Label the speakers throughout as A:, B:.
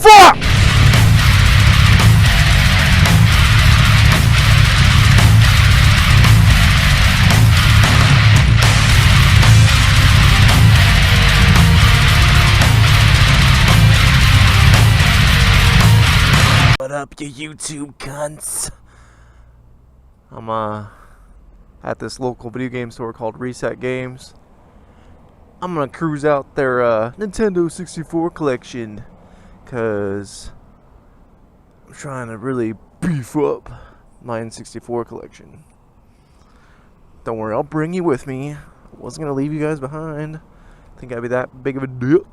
A: Fuck! What up, you YouTube cunts? I'm at this local video game store called Reset Games. I'm gonna cruise out their Nintendo 64 collection, cause I'm trying to really beef up my N64 collection. Don't worry, I'll bring you with me. I wasn't gonna leave you guys behind. Think I'd be that big of a dick?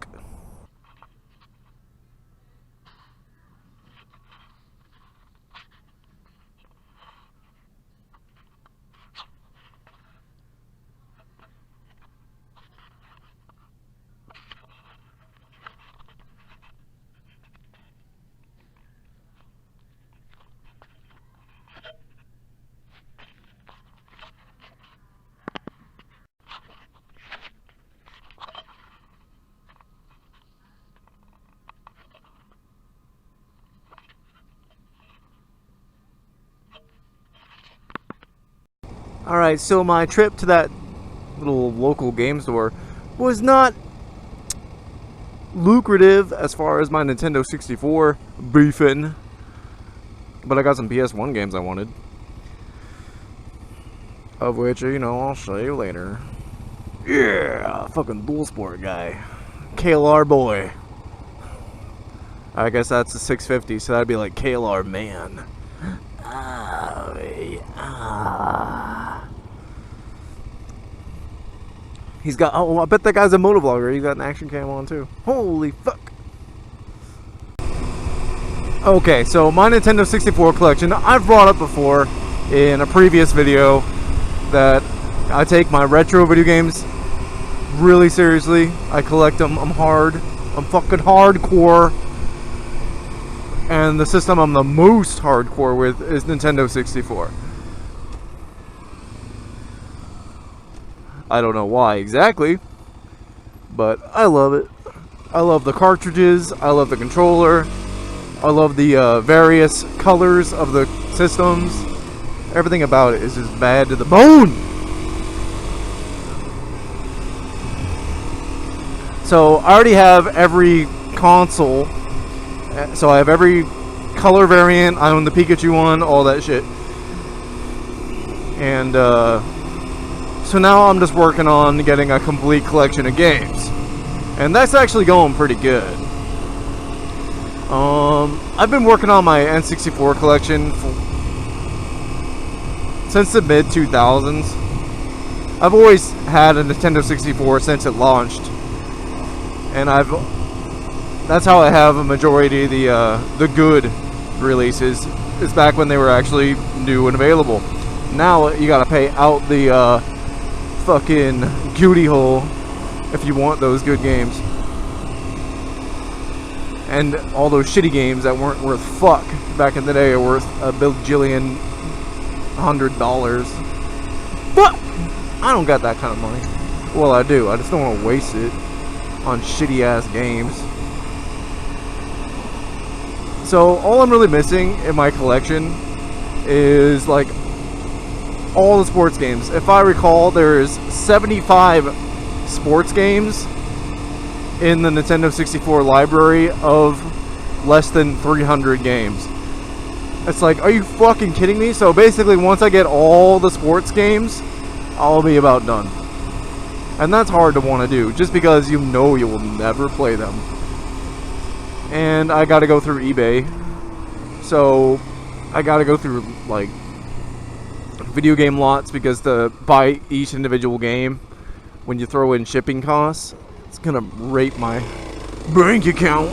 A: Alright, so my trip to that little local game store was not lucrative as far as my Nintendo 64 beefing, but I got some PS1 games I wanted, of which, you know, I'll show you later. Yeah, fucking Dual Sport guy, KLR boy. I guess that's a 650, so that'd be like KLR man. He's got, oh, I bet that guy's a motovlogger. He's got an action cam on too. Holy fuck. Okay, so my Nintendo 64 collection, I've brought up before in a previous video that I take my retro video games really seriously. I collect them. I'm hard. I'm fucking hardcore. And the system I'm the most hardcore with is Nintendo 64. I don't know why exactly, but I love it. I love the cartridges, I love the controller, I love the various colors of the systems. Everything about it is just bad to the bone. So I already have every console. So I have every color variant. I own the Pikachu one, all that shit. And so now I'm just working on getting a complete collection of games, and that's actually going pretty good. I've been working on my N64 collection since the mid 2000s. I've always had a Nintendo 64 since it launched, and that's how I have a majority of the good releases. Is back when they were actually new and available. Now you gotta pay out the fucking goody hole if you want those good games, and all those shitty games that weren't worth fuck back in the day are worth a bajillion $100. But I don't got that kind of money. Well, I do, I just don't want to waste it on shitty ass games. So all I'm really missing in my collection is like all the sports games. If I recall, there's 75 sports games in the Nintendo 64 library of less than 300 games. It's like, are you fucking kidding me? So basically, once I get all the sports games, I'll be about done. And that's hard to want to do, just because you know you will never play them. And I gotta go through eBay. So I gotta go through like video game lots, because to buy each individual game, when you throw in shipping costs, it's gonna rape my bank account.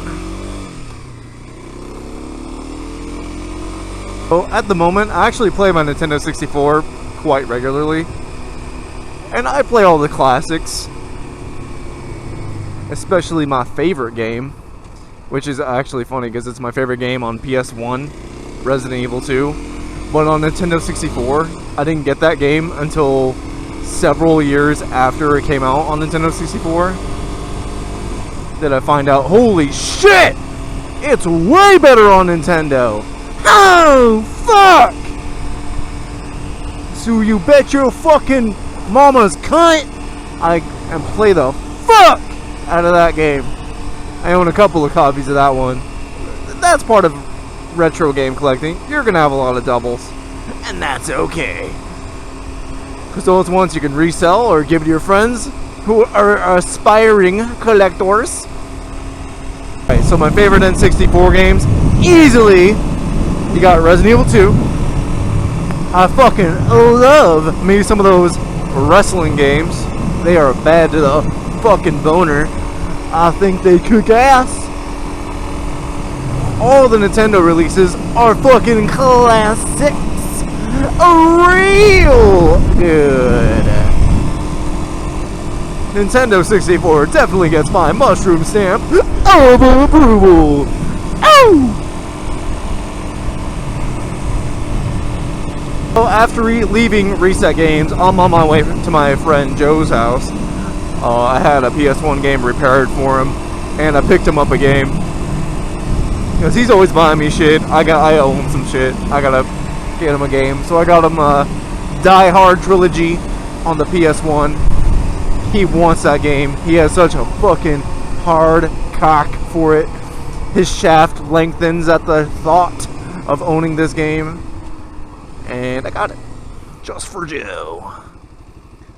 A: So at the moment, I actually play my Nintendo 64 quite regularly, and I play all the classics, especially my favorite game, which is actually funny because it's my favorite game on PS1, Resident Evil 2. But on Nintendo 64, I didn't get that game until several years after it came out on Nintendo 64. Did I find out, holy shit! It's way better on Nintendo. Oh, fuck! So you bet your fucking mama's cunt I can play the fuck out of that game. I own a couple of copies of that one. That's part of retro game collecting. You're gonna have a lot of doubles, and that's okay. Because those ones you can resell or give to your friends who are aspiring collectors. Alright, so my favorite N64 games, easily, you got Resident Evil 2. I fucking love maybe some of those wrestling games. They are bad to the fucking boner. I think they kick ass. All the Nintendo releases are fucking classics. Real good. Nintendo 64 definitely gets my mushroom stamp of approval. Ow! So after leaving Reset Games, I'm on my way to my friend Joe's house. I had a PS1 game repaired for him, and I picked him up a game. Because he's always buying me shit. I owe him some shit. I gotta get him a game. So I got him Die Hard Trilogy on the PS1. He wants that game. He has such a fucking hard cock for it. His shaft lengthens at the thought of owning this game. And I got it. Just for Joe.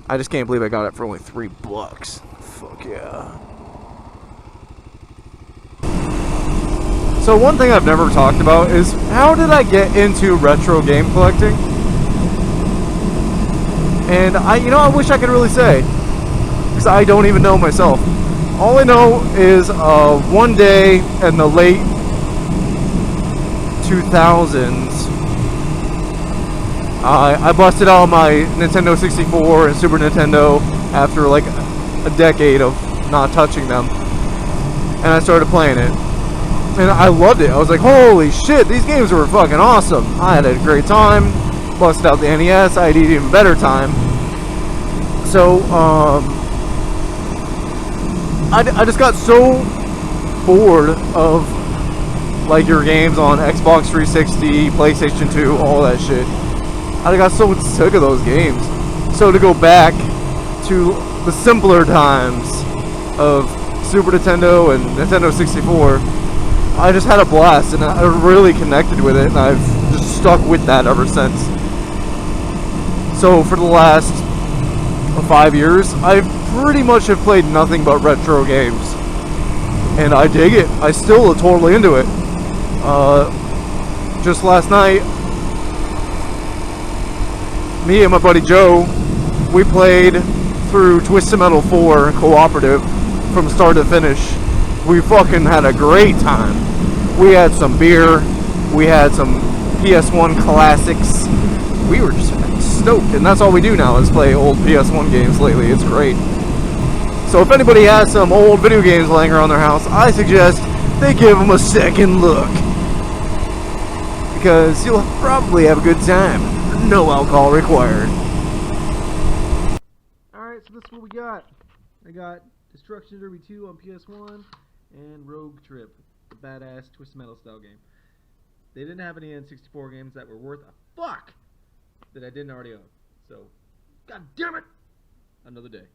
A: I just can't believe I got it for only $3. Fuck yeah. So one thing I've never talked about is how did I get into retro game collecting? And I wish I could really say, because I don't even know myself. All I know is one day in the late 2000s, I busted out my Nintendo 64 and Super Nintendo after like a decade of not touching them, and I started playing it. And I loved it. I was like, holy shit, these games were fucking awesome. I had a great time. Busted out the NES. I had an even better time. So, I just got so bored of, like, your games on Xbox 360, PlayStation 2, all that shit. I got so sick of those games. So to go back to the simpler times of Super Nintendo and Nintendo 64, I just had a blast, and I really connected with it, and I've just stuck with that ever since. So for the last 5 years, I pretty much have played nothing but retro games, and I dig it. I still am totally into it. Just last night, me and my buddy Joe, we played through Twisted Metal 4 cooperative from start to finish. We fucking had a great time. We had some beer. We had some PS1 classics. We were just stoked, and that's all we do now is play old PS1 games lately. It's great. So if anybody has some old video games laying around their house, I suggest they give them a second look, because you'll probably have a good time. No alcohol required.
B: Alright, so this is what we got. I got Destruction Derby 2 on PS1 and Rogue Trip, the badass Twisted Metal style game. They didn't have any N64 games that were worth a fuck that I didn't already own. So, god damn it! Another day.